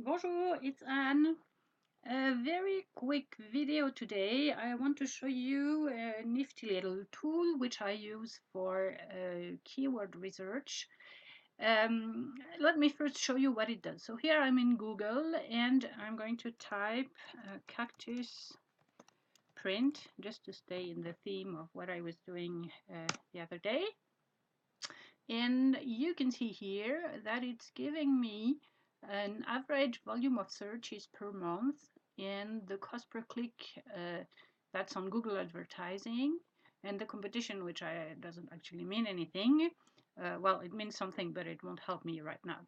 Bonjour, it's Anne. A very quick video today. I want to show you a nifty little tool which I use for keyword research. Let me first show you what it does. So here I'm in Google and I'm going to type cactus print just to stay in the theme of what I was doing the other day. And you can see here that it's giving me an average volume of searches per month and the cost per click that's on Google advertising, and the competition, which doesn't actually mean anything. Well, it means something, but it won't help me right now.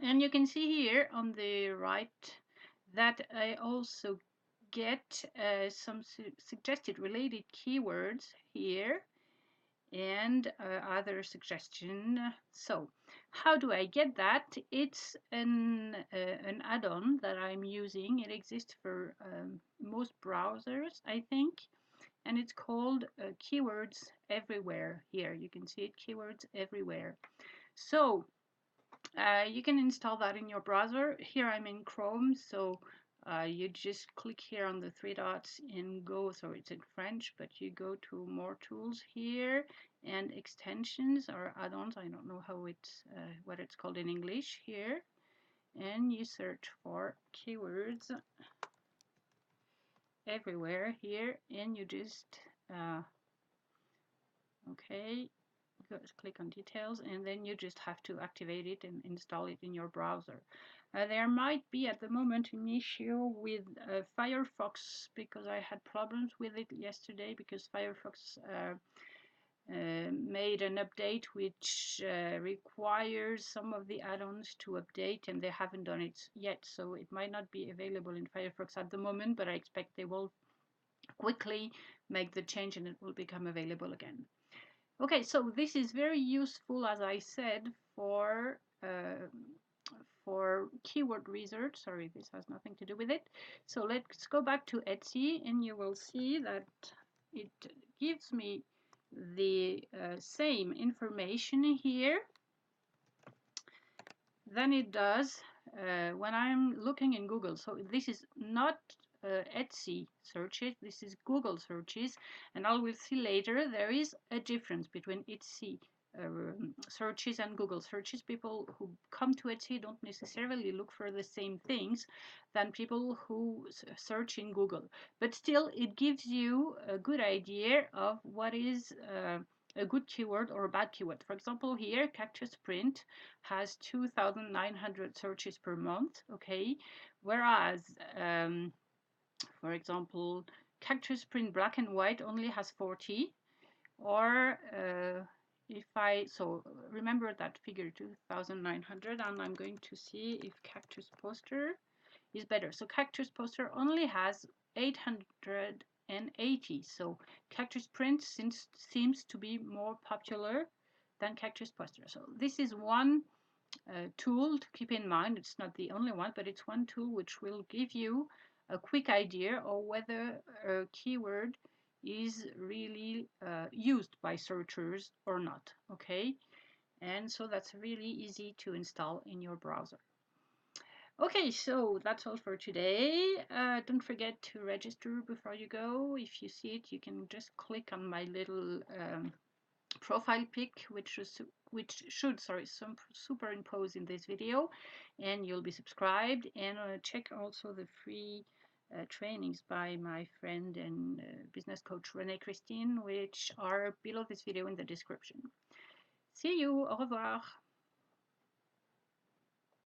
And you can see here on the right that I also get some suggested related keywords here and other suggestion. So how do I get that? It's an add-on that I'm using. It exists for most browsers, I think, and it's called Keywords Everywhere. Here you can see it, Keywords Everywhere. So you can install that in your browser. Here I'm in Chrome, so you just click here on the three dots and go, so it's in French, but you go to more tools here and extensions or add-ons. I don't know how it's what it's called in English here, and you search for keywords everywhere here, and you just okay, click on details, and then you just have to activate it and install it in your browser. There might be at the moment an issue with Firefox, because I had problems with it yesterday because Firefox made an update which requires some of the add-ons to update, and they haven't done it yet, so it might not be available in Firefox at the moment, but I expect they will quickly make the change and it will become available again. Okay, so this is very useful, as I said, for keyword research. Sorry, this has nothing to do with it. So let's go back to Etsy, and you will see that it gives me the same information here than it does when I'm looking in Google. So this is not Etsy searches, this is Google searches, and I will see later there is a difference between Etsy searches and Google searches. People who come to Etsy don't necessarily look for the same things than people who search in Google, but still it gives you a good idea of what is a good keyword or a bad keyword. For example, here cactus print has 2,900 searches per month, okay, whereas for example cactus print black and white only has 40. Or if I, so remember that figure 2,900, and I'm going to see if cactus poster is better. So cactus poster only has 880, so cactus print seems to be more popular than cactus poster. So this is one tool to keep in mind. It's not the only one, but it's one tool which will give you a quick idea of whether a keyword is really used by searchers or not. Okay, and so that's really easy to install in your browser. Okay, so that's all for today. Don't forget to register before you go. If you see it, you can just click on my little profile pic, which should superimpose in this video, and you'll be subscribed. And check also the free trainings by my friend and business coach Renee Christine, which are below this video in the description. See you. Au revoir.